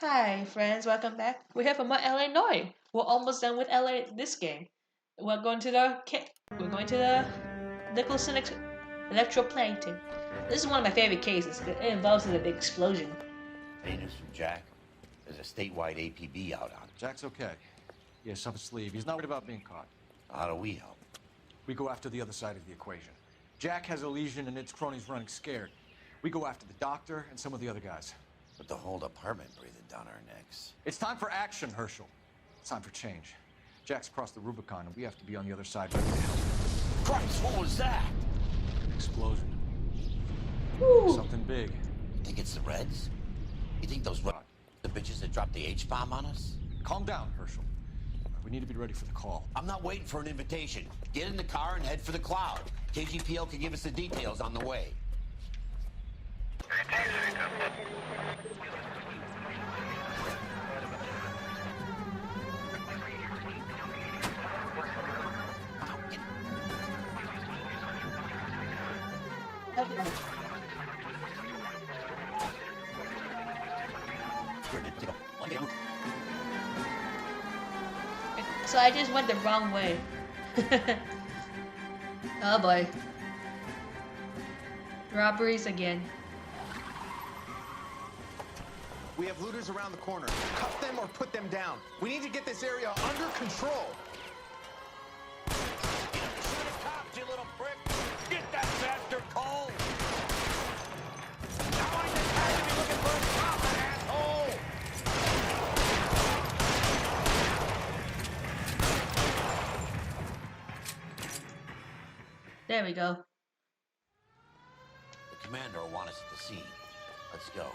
Hi, friends. Welcome back. We're here for more LA Noire. We're almost done with LA this game. We're going to the Nicholson electroplating. This is one of my favorite cases because it involves a big explosion. Any news from Jack? There's a statewide APB out on him. Jack's okay. He has up his sleeve. He's not worried about being caught. How do we help? We go after the other side of the equation. Jack has a lesion and its cronies running scared. We go after the doctor and some of the other guys. But the whole department breathing down our necks. It's time for action, Herschel. It's time for change. Jack's crossed the Rubicon, and we have to be on the other side ready to help. Christ, what was that? An explosion. Woo. Something big. You think it's the Reds? You think those the bitches that dropped the H-bomb on us? Calm down, Herschel. We need to be ready for the call. I'm not waiting for an invitation. Get in the car and head for the cloud. KGPL can give us the details on the way. So I just went the wrong way. Oh boy. Robberies again. We have looters around the corner. Cut them or put them down. We need to get this area under control. Shoot a cop, you little prick! Get that bastard cold! I want to have to be looking for a cop, asshole! There we go. The commander will want us at the scene. Let's go.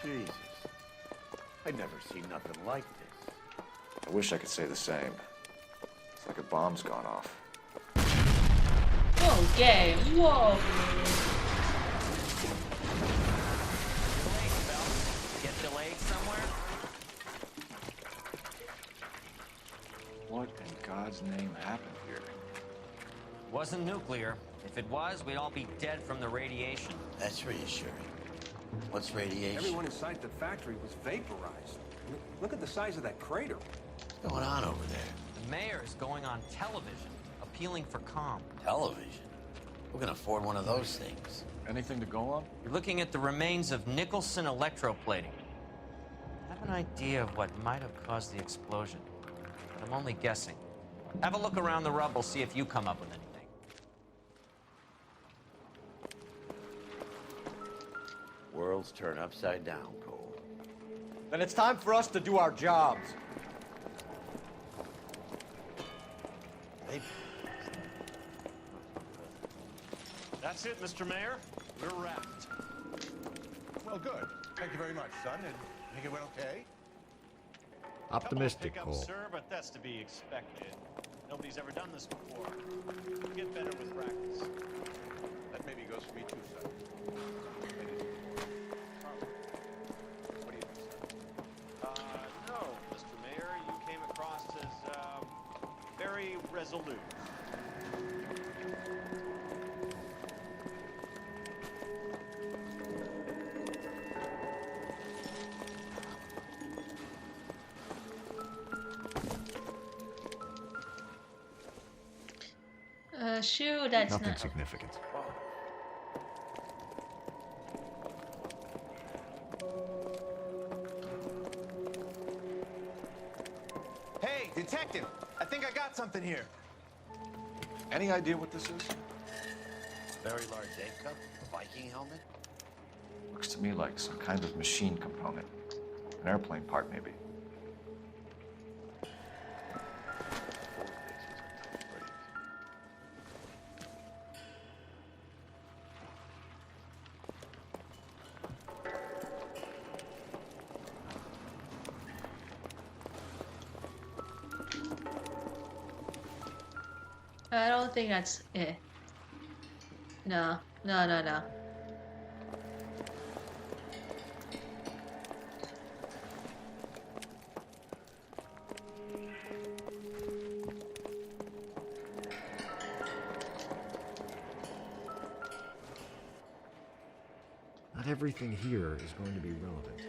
Jesus. I'd never seen nothing like this. I wish I could say the same. It's like a bomb's gone off. Okay, whoa. Delayed, Bell. Get delayed somewhere? What in God's name happened here? Wasn't nuclear. If it was, we'd all be dead from the radiation. That's reassuring. What's radiation? Everyone inside the factory was vaporized. Look at the size of that crater. What's going on over there? The mayor is going on television, appealing for calm. Television? Who can afford one of those things? Anything to go on? You're looking at the remains of Nicholson electroplating. I have an idea of what might have caused the explosion, but I'm only guessing. Have a look around the rubble, see if you come up with anything. Worlds turn upside down, Cole. Then it's time for us to do our jobs. They... That's it, Mr. Mayor. We're wrapped. Well, good. Thank you very much, son. And think it went okay? Optimistic, Cole. sir, but that's to be expected. Nobody's ever done this before. We'll get better with practice. That maybe goes for me too, son. What do you think, son? No, Mr. Mayor, you came across as, very resolute. Shoot, that's Nothing not. significant. Hey, detective! I think I got something here. Any idea what this is? Very large egg cup? A Viking helmet? Looks to me like some kind of machine component. An airplane part, maybe. I don't think that's it. No, no, no, no. Not everything here is going to be relevant.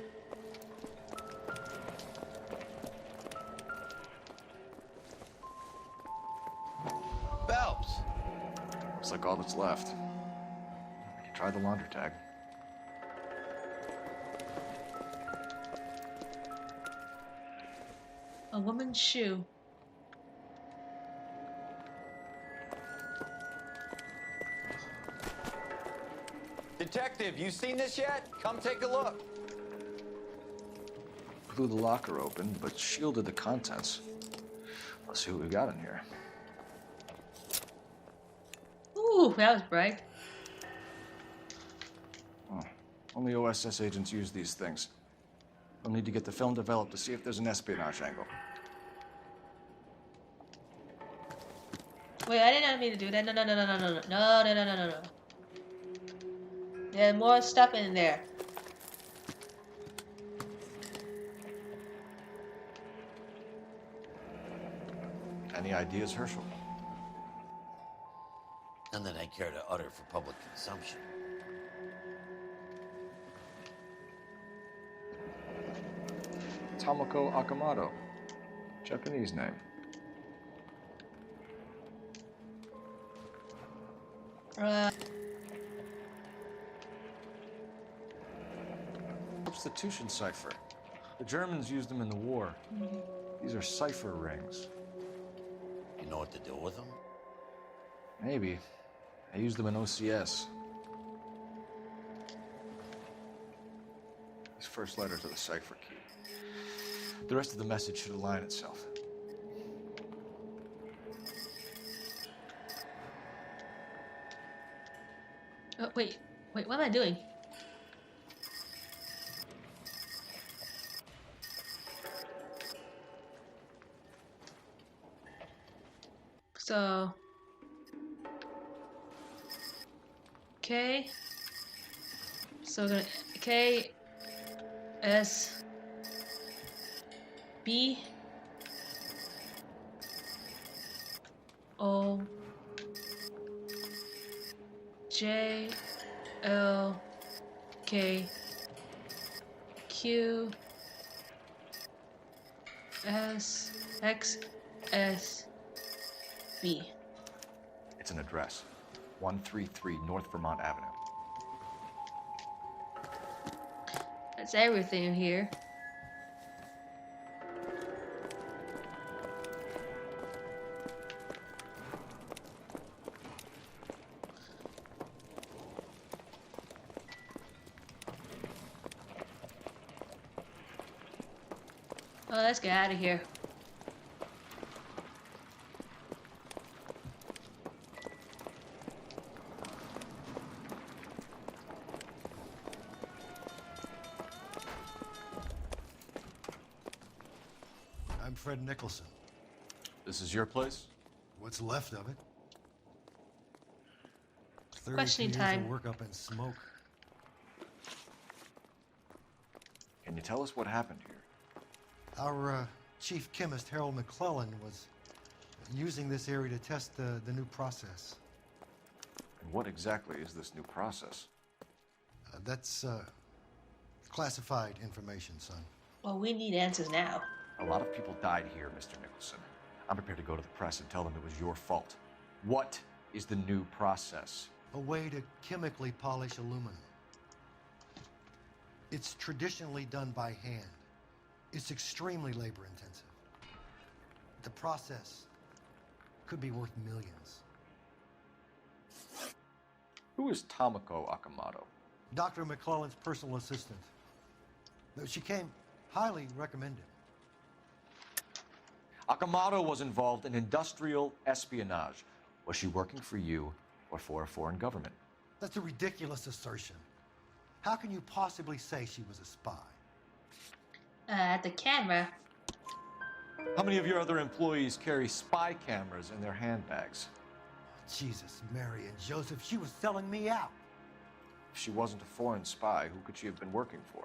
Belts! Looks like all that's left. We can try the laundry tag. A woman's shoe. Detective, you seen this yet? Come take a look. Blew the locker open, but shielded the contents. Let's see what we've got in here. Ooh, that was bright. Oh, only OSS agents use these things. We'll need to get the film developed to see if there's an espionage angle. Wait, I did not mean to do that. No, no, no, no, no, no, no, no, no, no, no, no, no. There's more stuff in there. Any ideas, Herschel? None that I care to utter for public consumption. Tomoko Akamoto. Japanese name. Substitution cipher. The Germans used them in the war. These are cipher rings. You know what to do with them? Maybe. I used them in OCS. These first letters are the cipher key. The rest of the message should align itself. Oh, wait, what am I doing? So, okay. So we're gonna K S B O J L K Q S X S B. It's an address. 133 North Vermont Avenue. That's everything in here. Oh, let's get out of here. I'm Fred Nicholson. This is your place? What's left of it? 32 Questioning years time. of work up in smoke. Can you tell us what happened here? Our chief chemist, Harold McClellan, was using this area to test the new process. And what exactly is this new process? That's classified information, son. Well, we need answers now. A lot of people died here, Mr. Nicholson. I'm prepared to go to the press and tell them it was your fault. What is the new process? A way to chemically polish aluminum. It's traditionally done by hand. It's extremely labor intensive. The process could be worth millions. Who is Tomoko Akamoto? Dr. McClellan's personal assistant. She came highly recommended. Akamoto was involved in industrial espionage. Was she working for you or for a foreign government? That's a ridiculous assertion. How can you possibly say she was a spy? The camera. How many of your other employees carry spy cameras in their handbags? Jesus, Mary and Joseph, she was selling me out. If she wasn't a foreign spy, who could she have been working for?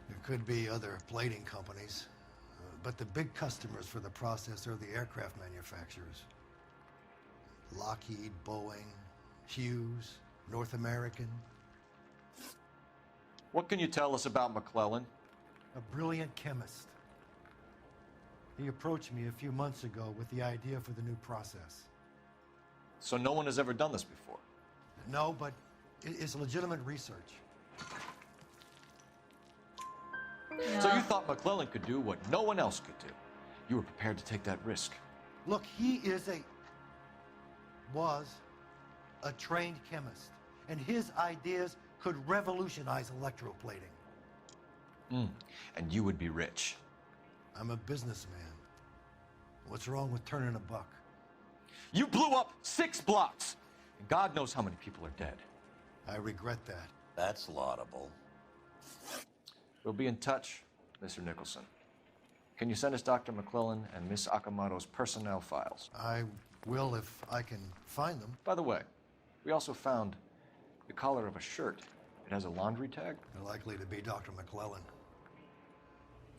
There could be other plating companies, but the big customers for the process are the aircraft manufacturers. Lockheed, Boeing, Hughes, North American. What can you tell us about McClellan? A brilliant chemist. He approached me a few months ago with the idea for the new process. So no one has ever done this before? No, but it's legitimate research. So you thought McClellan could do what no one else could do. You were prepared to take that risk. Look, he was a trained chemist, and his ideas could revolutionize electroplating. And you would be rich. I'm a businessman. What's wrong with turning a buck? You blew up 6 blocks! And God knows how many people are dead. I regret that. That's laudable. We'll be in touch, Mr. Nicholson. Can you send us Dr. McClellan and Miss Akamoto's personnel files? I will if I can find them. By the way, we also found the collar of a shirt. It has a laundry tag. They're likely to be Dr. McClellan.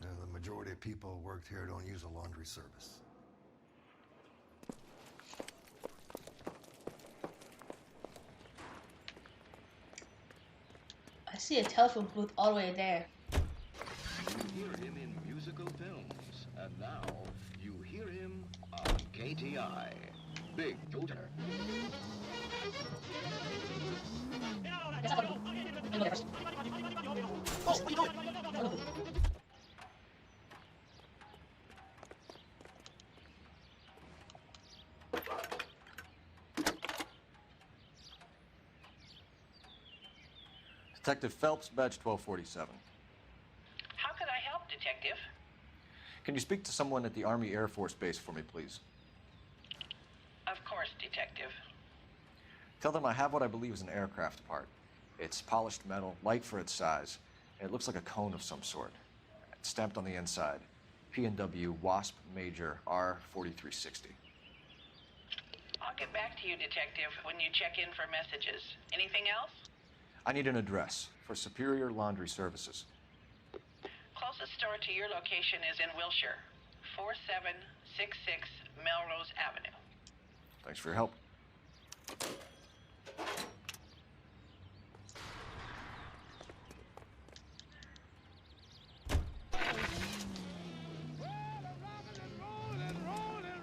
The majority of people who worked here don't use a laundry service. I see a telephone booth all the way there. You hear him in musical films, and now you hear him on KTI. Big Shooter. Detective Phelps, badge 1247. How could I help, Detective? Can you speak to someone at the Army Air Force Base for me, please? Of course, Detective. Tell them I have what I believe is an aircraft part. It's polished metal, light for its size, and it looks like a cone of some sort. It's stamped on the inside. P&W Wasp Major R4360. I'll get back to you, Detective, when you check in for messages. Anything else? I need an address for Superior Laundry Services. Closest store to your location is in Wilshire, 4766 Melrose Avenue. Thanks for your help.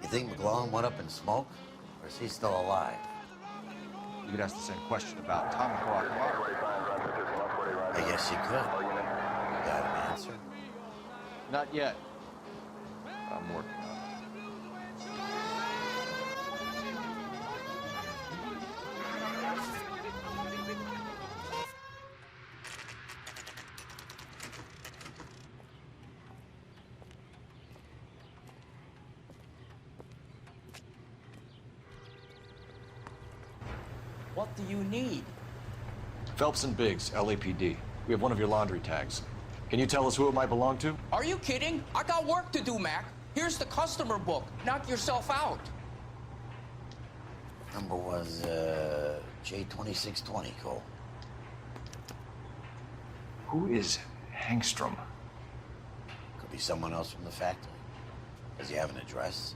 You think McClellan went up in smoke? Or is he still alive? You could ask the same question about Tomoko Akamoto. I guess you could. Got an answer? Not yet. But I'm working on it. What do you need? Phelps and Biggs, LAPD. We have one of your laundry tags. Can you tell us who it might belong to? Are you kidding? I got work to do, Mac. Here's the customer book. Knock yourself out. Number was, J2620, Cole. Who is Hangstrom? Could be someone else from the factory. Does he have an address?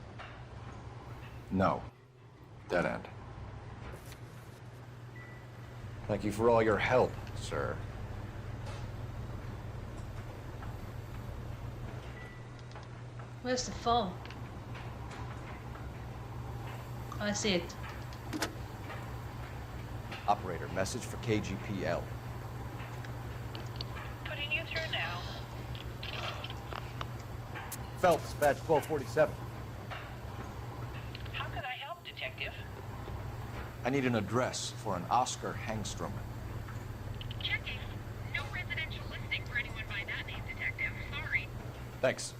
No. Dead end. Thank you for all your help, sir. Where's the phone? Oh, I see it. Operator, message for KGPL. Putting you through now. Phelps, badge 1247. How could I help, Detective? I need an address for an Oscar Hangstrom. Checking. No residential listing for anyone by that name, Detective. Sorry. Thanks.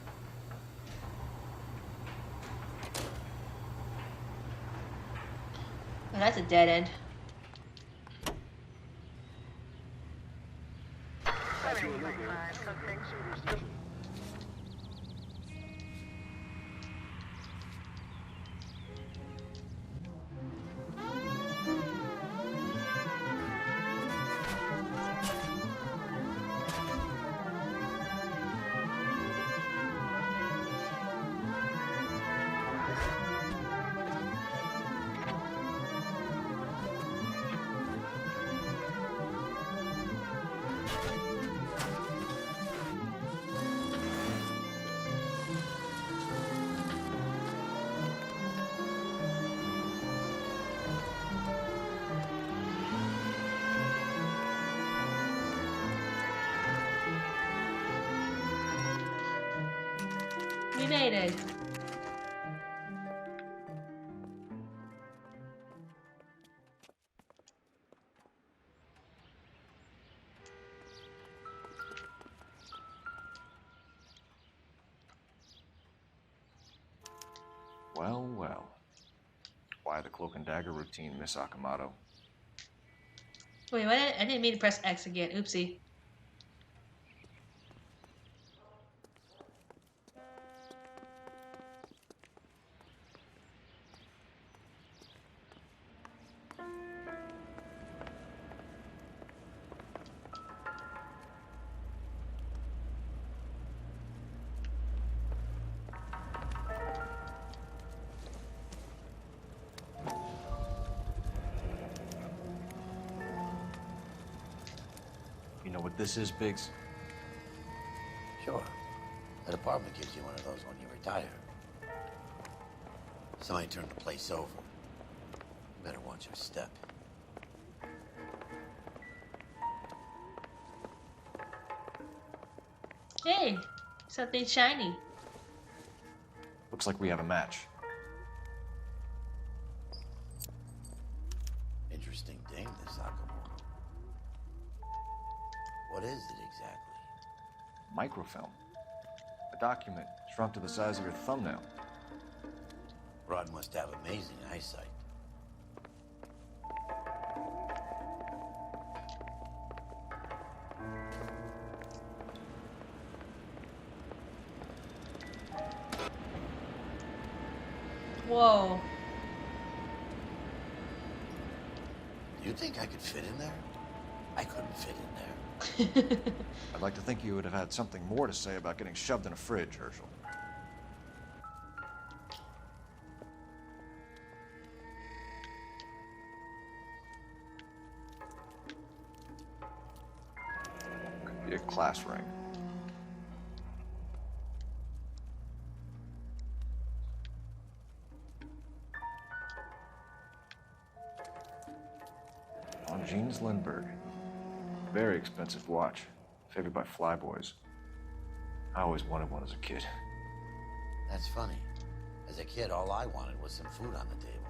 Oh, that's a dead end. We made it. Well, well. Why the cloak and dagger routine, Miss Akamoto? Wait, what? I didn't mean to press X again. Oopsie. You know what this is, Biggs? Sure. That apartment gives you one of those when you retire. Somebody turned the place over. You better watch your step. Hey, something shiny. Looks like we have a match. Interesting dame, this Akamoto. What is it exactly? Microfilm. A document shrunk to the size of your thumbnail. Rod must have amazing eyesight. Whoa. Do you think I could fit in there? I couldn't fit in there. I'd like to think you would have had something more to say about getting shoved in a fridge, Herschel. Could be a class ring. On Jeans Lindbergh. Very expensive watch. Favored by flyboys. I always wanted one as a kid. That's funny. As a kid, all I wanted was some food on the table.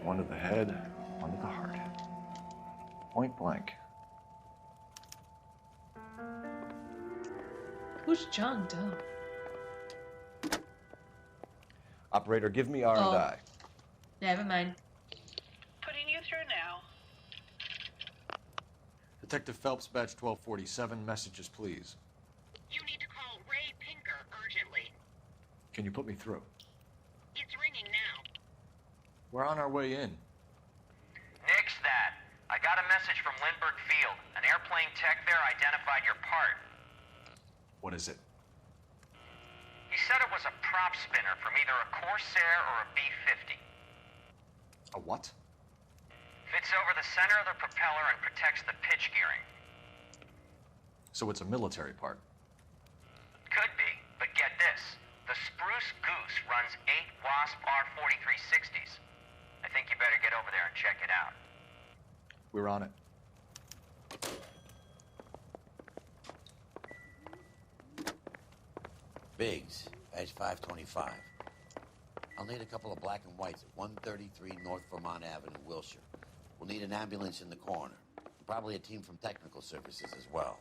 One to the head, one to the heart. Point blank. Who's John Doe? Operator, give me R&I. Never mind. Putting you through now. Detective Phelps, badge 1247. Messages, please. You need to call Ray Pinker urgently. Can you put me through? It's ringing now. We're on our way in. Nix that. I got a message from Lindbergh Field. An airplane tech there identified your part. What is it? He said it was a prop spinner from either a Corsair or a B-50. A what? Fits over the center of the propeller and protects the pitch gearing. So it's a military part. Could be, but get this. The Spruce Goose runs 8 Wasp R-4360s. I think you better get over there and check it out. We're on it. Biggs, badge 525. I'll need a couple of black and whites at 133 North Vermont Avenue, Wilshire. We'll need an ambulance in the corner. Probably a team from technical services as well.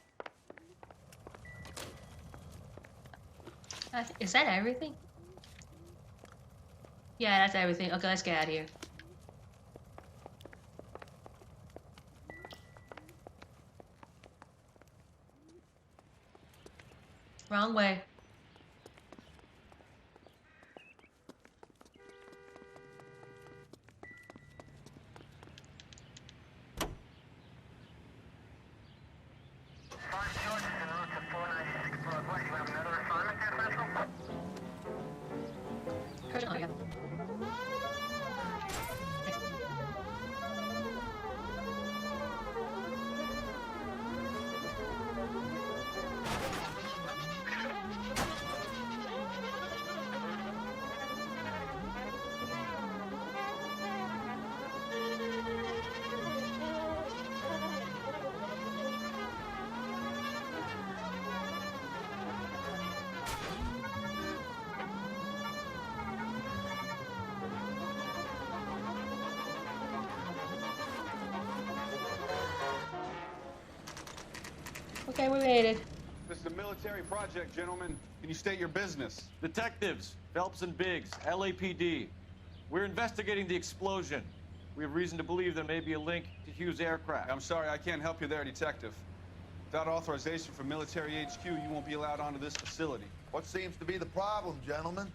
Is that everything? Yeah, that's everything. Okay, let's get out of here. Wrong way. Okay, we made it. This is a military project, gentlemen. Can you state your business? Detectives, Phelps and Biggs, LAPD. We're investigating the explosion. We have reason to believe there may be a link to Hughes' aircraft. I'm sorry, I can't help you there, Detective. Without authorization from military HQ, you won't be allowed onto this facility. What seems to be the problem, gentlemen?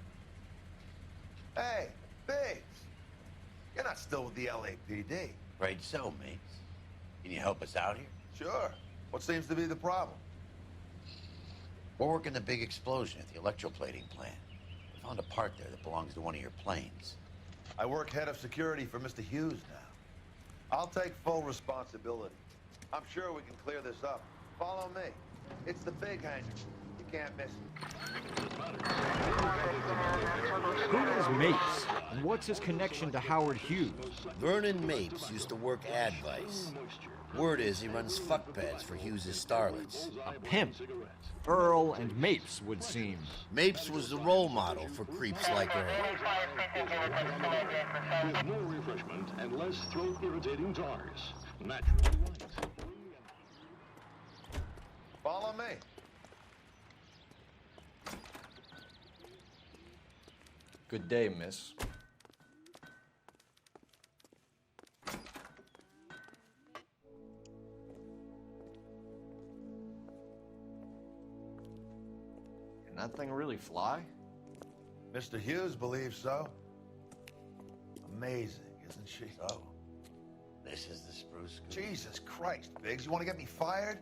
Hey, Biggs. You're not still with the LAPD. Afraid so, mates. Can you help us out here? Sure. What seems to be the problem? We're working the big explosion at the electroplating plant. We found a part there that belongs to one of your planes. I work head of security for Mr. Hughes now. I'll take full responsibility. I'm sure we can clear this up. Follow me. It's the big hangar. You can't miss it. Who is Mapes? And what's his connection to Howard Hughes? Vernon Mapes used to work Advice. Word is he runs fuck pads for Hughes' starlets. A pimp. Earl and Mapes would seem. Mapes was the role model for creeps like Earl. With more refreshment and less throat-irritating tars. Naturally light. Follow me. Good day, miss. Can that thing really fly? Mr. Hughes believes so. Amazing, isn't she? Oh, this is the spruce scoop. Jesus Christ, Biggs, you want to get me fired?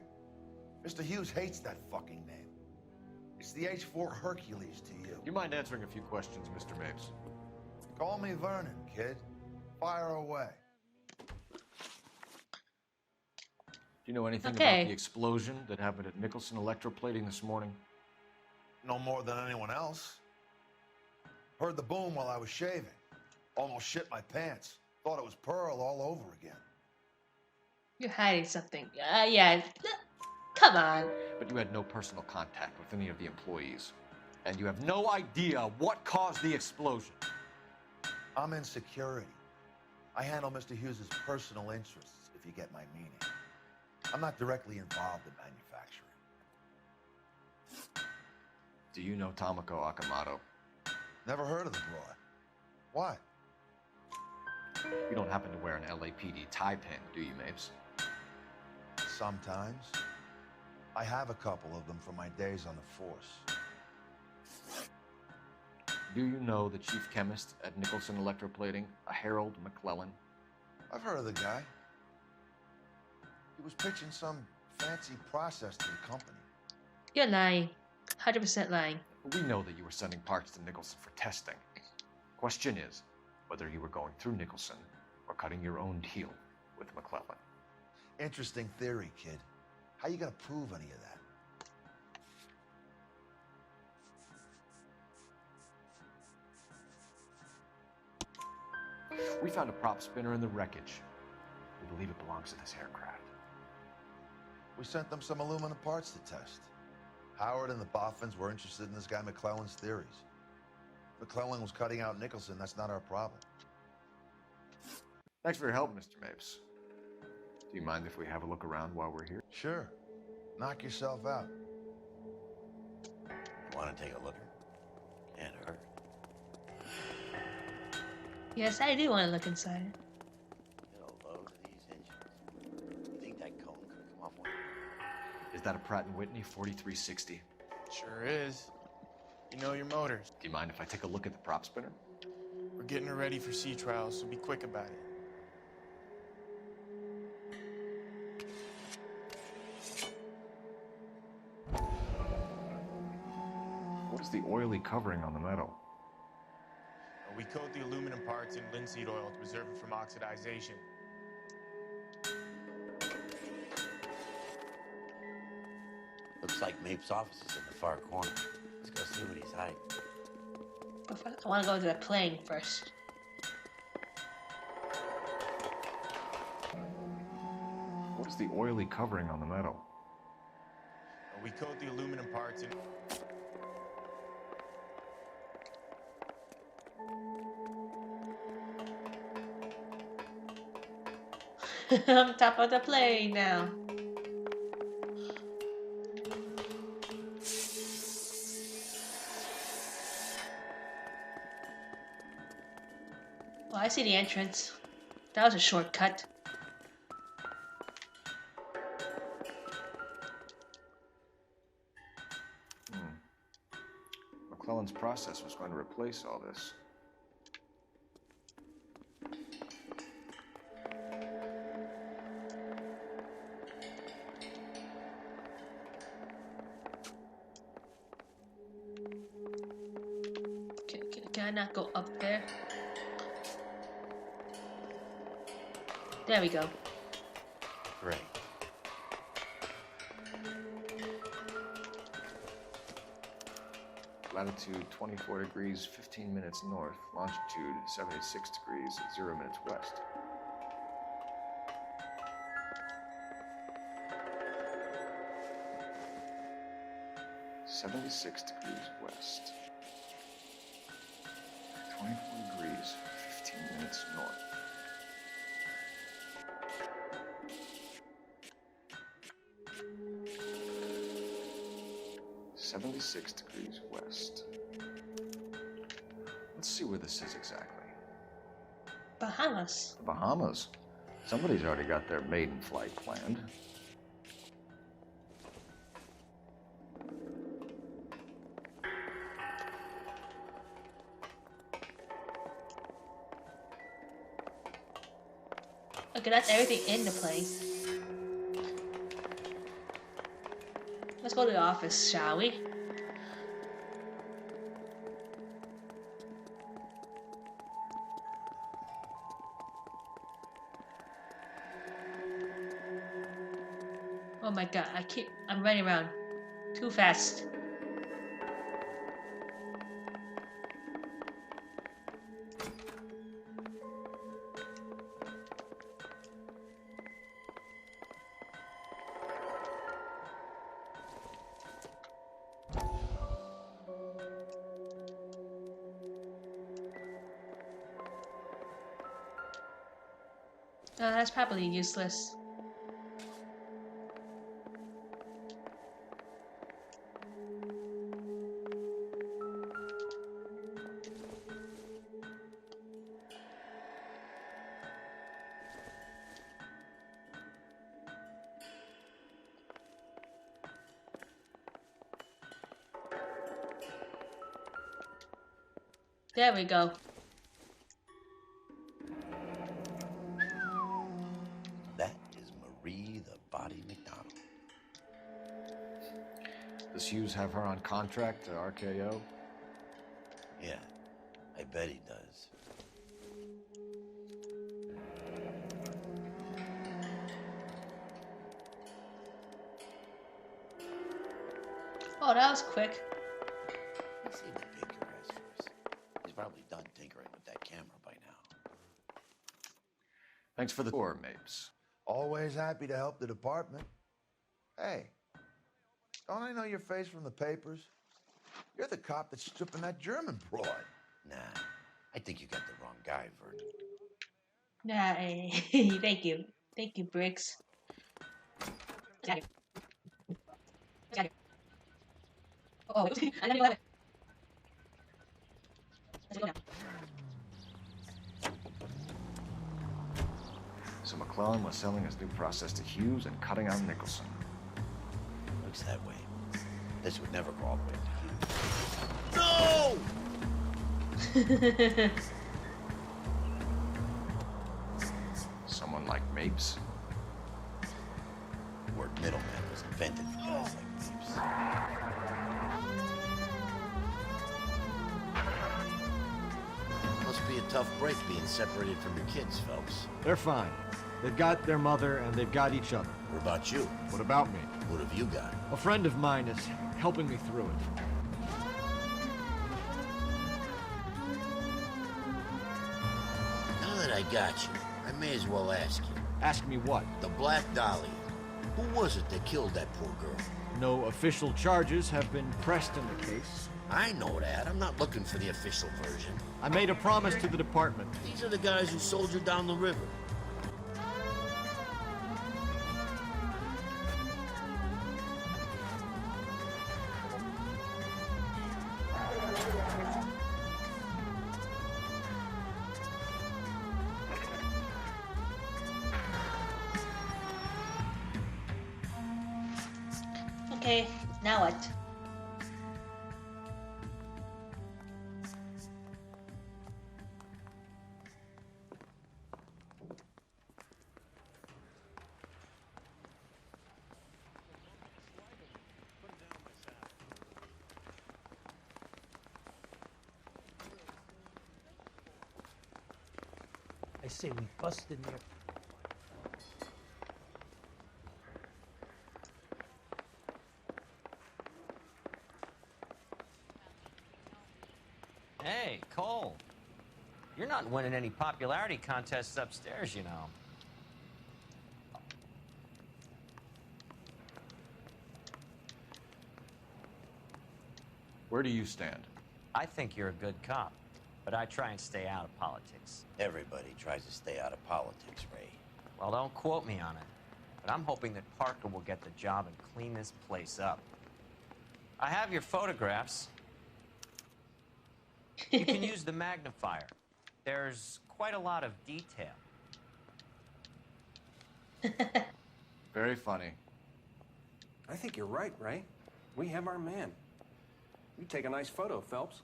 Mr. Hughes hates that fucking name. It's the H-4 Hercules to you. Do you mind answering a few questions, Mr. Mapes? Call me Vernon, kid. Fire away. Do you know anything Okay. about the explosion that happened at Nicholson Electroplating this morning? No more than anyone else. Heard the boom while I was shaving. Almost shit my pants. Thought it was Pearl all over again. You're hiding something. Yeah. Come on. But you had no personal contact with any of the employees. And you have no idea what caused the explosion. I'm in security. I handle Mr. Hughes' personal interests, if you get my meaning. I'm not directly involved in manufacturing. Do you know Tomoko Akamoto? Never heard of the broad. Why? You don't happen to wear an LAPD tie pin, do you, Mapes? Sometimes. I have a couple of them from my days on the force. Do you know the chief chemist at Nicholson Electroplating, a Harold McClellan? I've heard of the guy. He was pitching some fancy process to the company. You're lying. 100% lying. We know that you were sending parts to Nicholson for testing. Question is whether you were going through Nicholson or cutting your own deal with McClellan. Interesting theory, kid. How you gonna prove any of that? We found a prop spinner in the wreckage. We believe it belongs to this aircraft. We sent them some aluminum parts to test. Howard and the Boffins were interested in this guy McClellan's theories. McClellan was cutting out Nicholson. That's not our problem. Thanks for your help, Mr. Mapes. Do you mind if we have a look around while we're here? Sure. Knock yourself out. You want to take a look? Can't hurt. Yes, I do want to look inside. Get a load of these engines. You think that cone could come off one? Is that a Pratt & Whitney 4360? Sure is. You know your motors. Do you mind if I take a look at the prop spinner? We're getting her ready for sea trials, so be quick about it. What is the oily covering on the metal? We coat the aluminum parts in linseed oil to preserve it from oxidization. Looks like Mapes' office is in the far corner. Let's go see what he's hiding. I want to go to the plane first. What is the oily covering on the metal? We coat the aluminum parts in... I'm top of the plane now. see the entrance. That was a shortcut. McClellan's process was going to replace all this. Can I not go up there? There we go. Great. Latitude 24 degrees, 15 minutes north. Longitude 76 degrees, 0 minutes west. (76 degrees west). 24 degrees, 15 minutes north. (76 degrees west). Let's see where this is exactly. Bahamas. The Bahamas. Somebody's already got their maiden flight planned. Okay, that's everything in the plane. Let's go to the office, shall we? Oh my god, I'm running around too fast. That's probably useless. There we go. That is Marie the Body McDonald. Does Hughes have her on contract to RKO? Yeah, I bet he does. Oh, that was quick. Let's see what Baker has first. He's probably done tinkering with that camera by now. Thanks for the tour, Mapes. Always happy to help the department. Hey, don't I know your face from the papers? You're the cop that's stripping that German broad. Nah, I think you got the wrong guy, Vernon. Nah, thank you. Thank you, Briggs. Oh, I didn't know that. Let's go now. So McClellan was selling his new process to Hughes and cutting out Nicholson. Looks that way. This would never go all the way to Hughes. No! Someone like Mapes? The word middleman was invented for guys like Mapes. Must be a tough break being separated from your kids, Phelps. They're fine. They've got their mother and they've got each other. What about you? What about me? What have you got? A friend of mine is helping me through it. Now that I got you, I may as well ask you. Ask me what? The Black Dahlia. Who was it that killed that poor girl? No official charges have been pressed in the case. I know that. I'm not looking for the official version. I made a promise to the department. These are the guys who sold you down the river. Okay, now what? I say we bust in there. Hey, Cole. You're not winning any popularity contests upstairs, you know. Where do you stand? I think you're a good cop, but I try and stay out of politics. Everybody tries to stay out of politics, Ray. Well, don't quote me on it, but I'm hoping that Parker will get the job and clean this place up. I have your photographs. You can use the magnifier. There's quite a lot of detail. Very funny. I think you're right, Ray. We have our man. You take a nice photo, Phelps.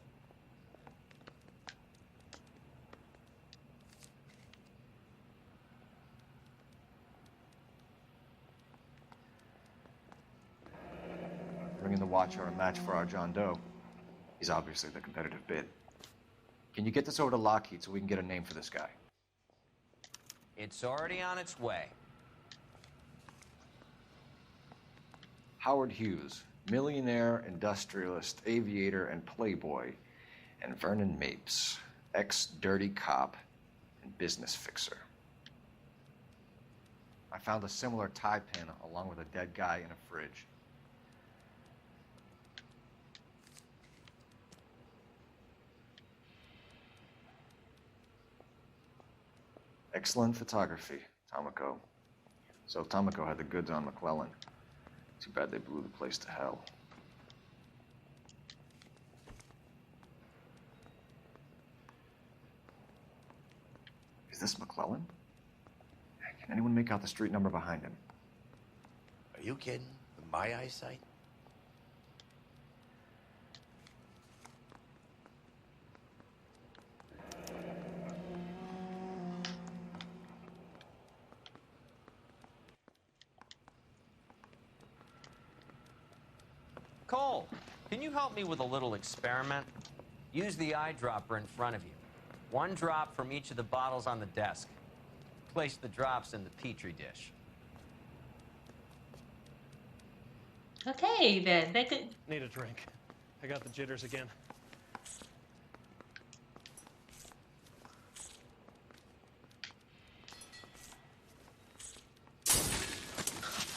Bringing the Watcher a match for our John Doe. He's obviously the competitive bid. Can you get this over to Lockheed so we can get a name for this guy? It's already on its way. Howard Hughes, millionaire, industrialist, aviator, and playboy, and Vernon Mapes, ex-dirty cop and business fixer. I found a similar tie pin along with a dead guy in a fridge. Excellent photography, Tomoko. So Tomoko had the goods on McClellan. Too bad they blew the place to hell. Is this McClellan? Can anyone make out the street number behind him? Are you kidding? With my eyesight? Cole, can you help me with a little experiment? Use the eyedropper in front of you. One drop from each of the bottles on the desk. Place the drops in the Petri dish. Okay, then. They could... Need a drink. I got the jitters again.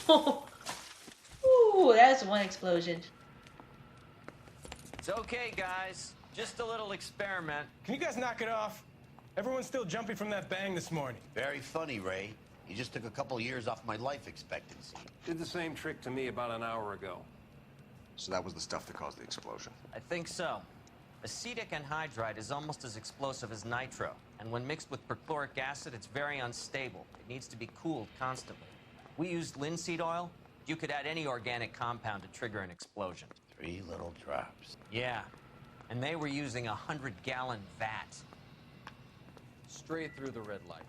Ooh, that's one explosion. It's okay, guys. Just a little experiment. Can you guys knock it off? Everyone's still jumping from that bang this morning. Very funny, Ray. You just took a couple of years off my life expectancy. Did the same trick to me about an hour ago. So that was the stuff that caused the explosion. I think so. Acetic anhydride is almost as explosive as nitro, and when mixed with perchloric acid, it's very unstable. It needs to be cooled constantly. We used linseed oil. You could add any organic compound to trigger an explosion. 3 little drops. Yeah, and they were using a 100-gallon vat. Straight through the red light.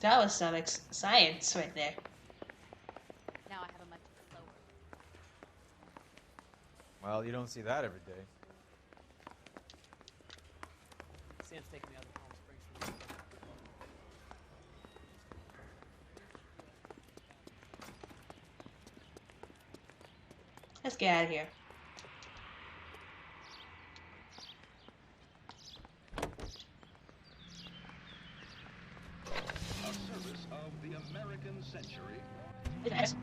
That was some science right there. Now I have a much slower. Well, you don't see that every day. Sam's taking me out of Palm Springs for the Let's get out of here. A service of the American century. Yes.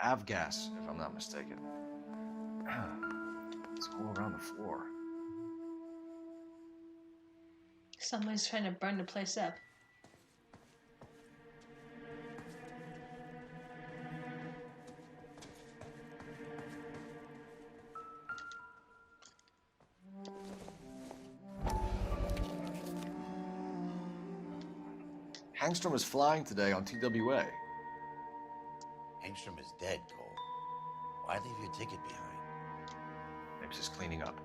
avgas, if I'm not mistaken. It's all around the floor. Somebody's trying to burn the place up. Hangstrom is flying today on TWA. Hangstrom is dead, Cole. Why leave your ticket behind? Maybe just cleaning up.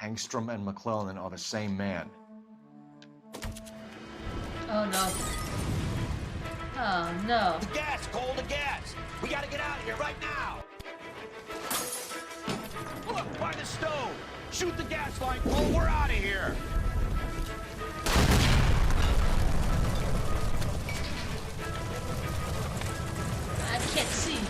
Hangstrom and McClellan are the same man. Oh no. Oh no. The gas, Cole, the gas! We gotta get out of here right now! Look, by the stove! Shoot the gas line, Cole, we're out of here! I can't see.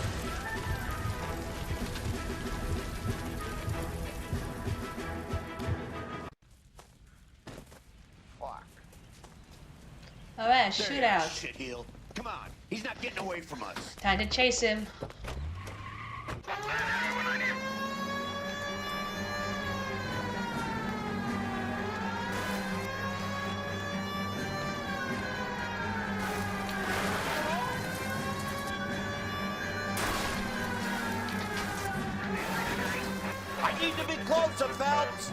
Alright, shootout. Shit heel. Come on, he's not getting away from us. Time to chase him. I need to be closer, Phelps!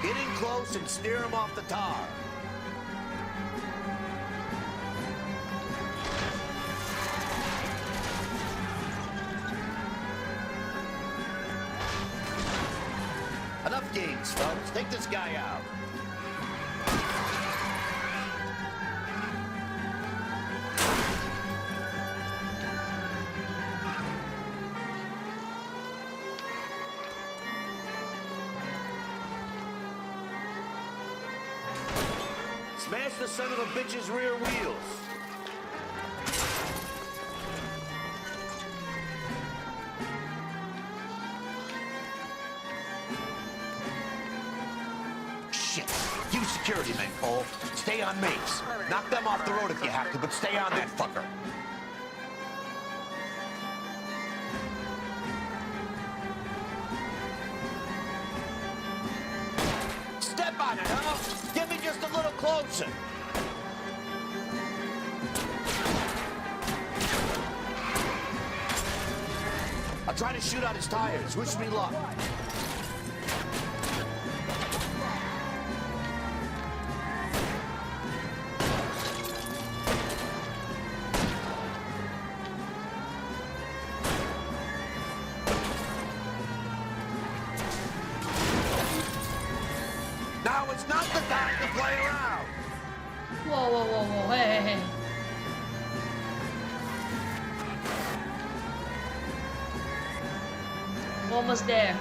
Get in close and steer him off the tar. Enough games, Phelps. Take this guy out. Smash the son of a bitch's rear wheels. Shit. You security men, Cole. Stay on mates. Knock them off the road if you have to, but stay on that fucker. Step on it, huh? Get me just a little closer. I'll try to shoot out his tires. Wish me luck. Now it's not the time to play around. Whoa, whoa, whoa, whoa, hey, hey, hey. Almost there.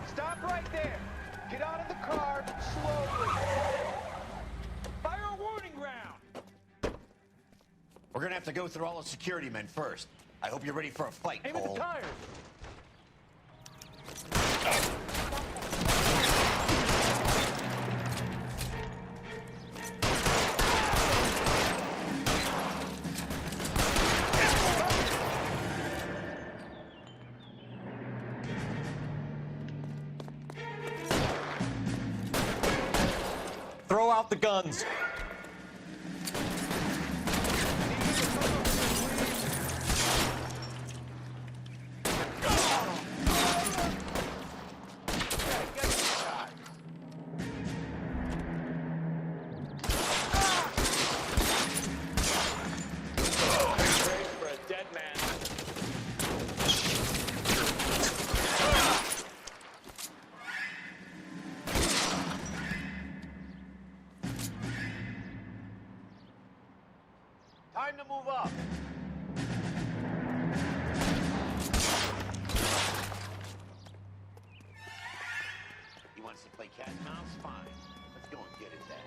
Stop right there. Get out of the car slowly. Fire a warning round. We're gonna have to go through all the security men first. I hope you're ready for a fight, Aim at Cole. the tires. Throw out the guns. For a dead man. Time to move up. cat mouse? Fine. Let's go and get his ass.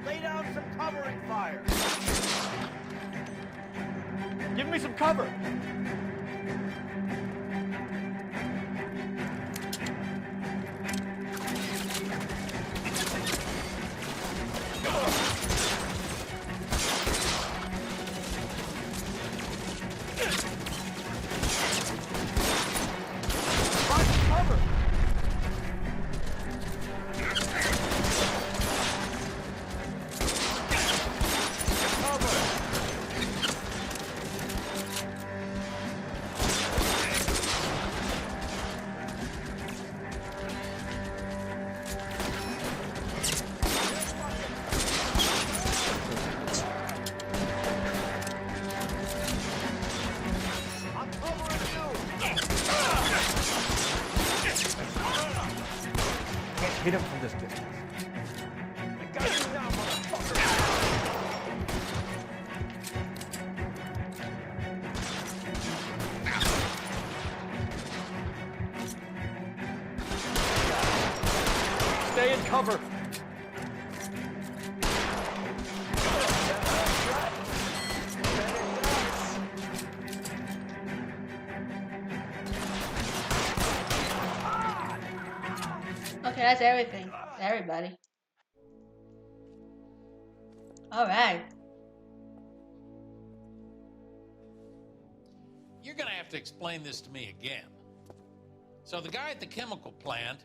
Lay down some covering fire. Give me some cover. Find some cover. I'm covering you. Can't hit him from this distance. I got you now, motherfucker. Stay in cover. Okay, that's everything. Everybody. Alright. You're gonna have to explain this to me again. So the guy at the chemical plant,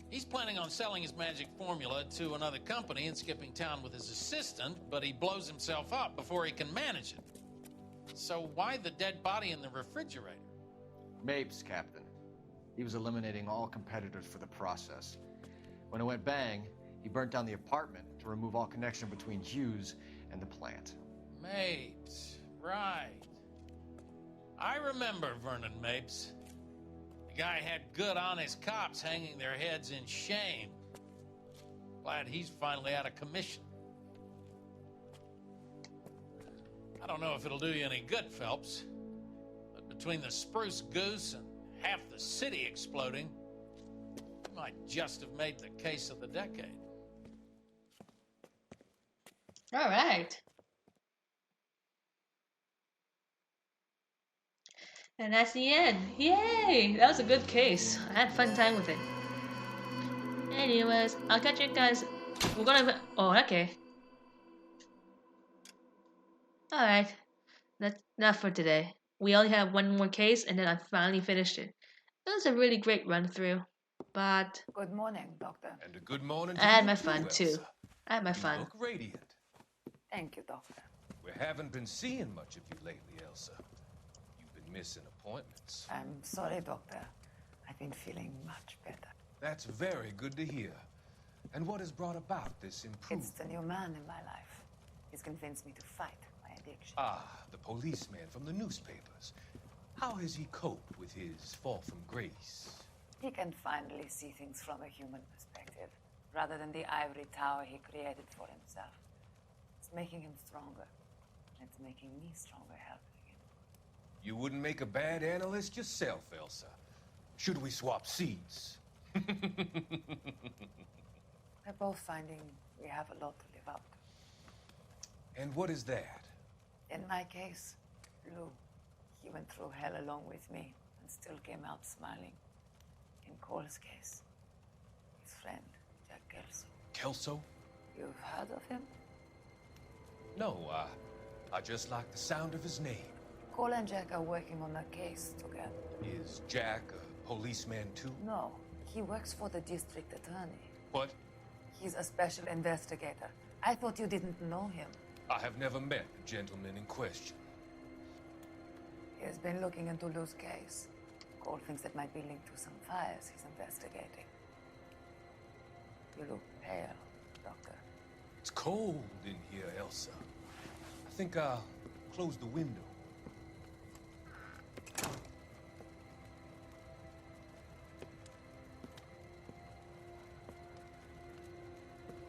he's planning on selling his magic formula to another company and skipping town with his assistant, but he blows himself up before he can manage it. So why the dead body in the refrigerator? Mapes, Captain. He was eliminating all competitors for the process. When it went bang, he burnt down the apartment to remove all connection between Hughes and the plant. Mapes, right. I remember Vernon Mapes. The guy had good, honest cops hanging their heads in shame. Glad he's finally out of commission. I don't know if it'll do you any good, Phelps, but between the spruce goose and half the city exploding, you might just have made the case of the decade. Alright. And that's the end. Yay! That was a good case. I had a fun time with it. Anyways, I'll catch you guys. We're gonna. Oh, okay. Alright. That's enough for today. We only have one more case, and then I finally finished it. It was a really great run through. But. Good morning, Doctor. And a good morning to I had you my too, fun, too. Elsa. I had my You fun. look radiant. Thank you, Doctor. We haven't been seeing much of you lately, Elsa. You've been missing appointments. I'm sorry, Doctor. I've been feeling much better. That's very good to hear. And what has brought about this improvement? It's the new man in my life. He's convinced me to fight my addiction. Ah, the policeman from the newspapers. How has he coped with his fall from grace? He can finally see things from a human perspective, rather than the ivory tower he created for himself. It's making him stronger. It's making me stronger helping him. You wouldn't make a bad analyst yourself, Elsa. Should we swap seats? We're both finding we have a lot to live up to. And what is that? In my case, Lou, he went through hell along with me and still came out smiling. In Cole's case, his friend, Jack Kelso. Kelso? You've heard of him? No, I just like the sound of his name. Cole and Jack are working on a case together. Is Jack a policeman too? No, he works for the district attorney. What? He's a special investigator. I thought you didn't know him. I have never met the gentleman in question. He has been looking into Lou's case. Cole thinks it might be linked to some fires he's investigating. You look pale, Doctor. It's cold in here, Elsa. I think I'll close the window.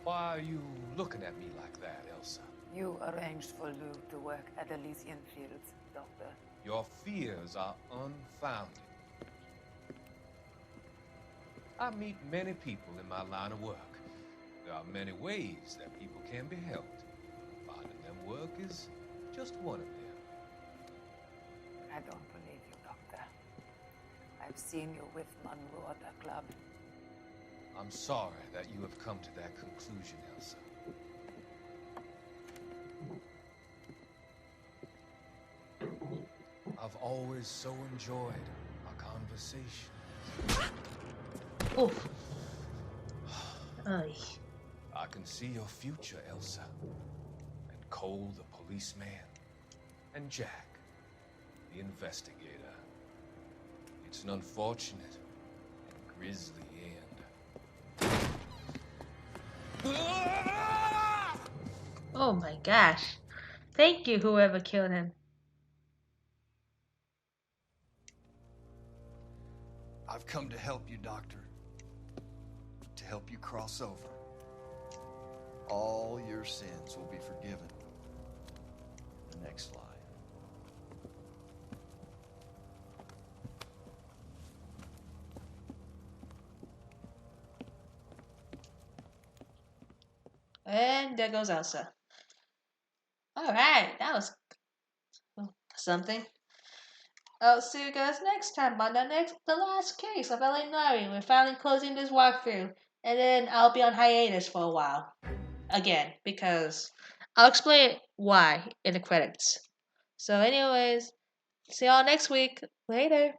Why are you looking at me like that, Elsa? You arranged for Luke to work at Elysian Fields, Doctor. Your fears are unfounded. I meet many people in my line of work. There are many ways that people can be helped. Finding them work is just one of them. I don't believe you, Doctor. I've seen you with Monroe at the club. I'm sorry that you have come to that conclusion, Elsa. I've always so enjoyed our conversations. Oof. Ay. I can see your future, Elsa. And Cole, the policeman. And Jack, the investigator. It's an unfortunate and grisly end. Oh my gosh. Thank you, whoever killed him. I've come to help you, Doctor. To help you cross over. All your sins will be forgiven in the next life. And there goes Elsa. Alright, that was something. I'll see you guys next time on the last case of LA Noire. We're finally closing this walkthrough. And then I'll be on hiatus for a while. Again, because I'll explain why in the credits. So anyways, see y'all next week. Later.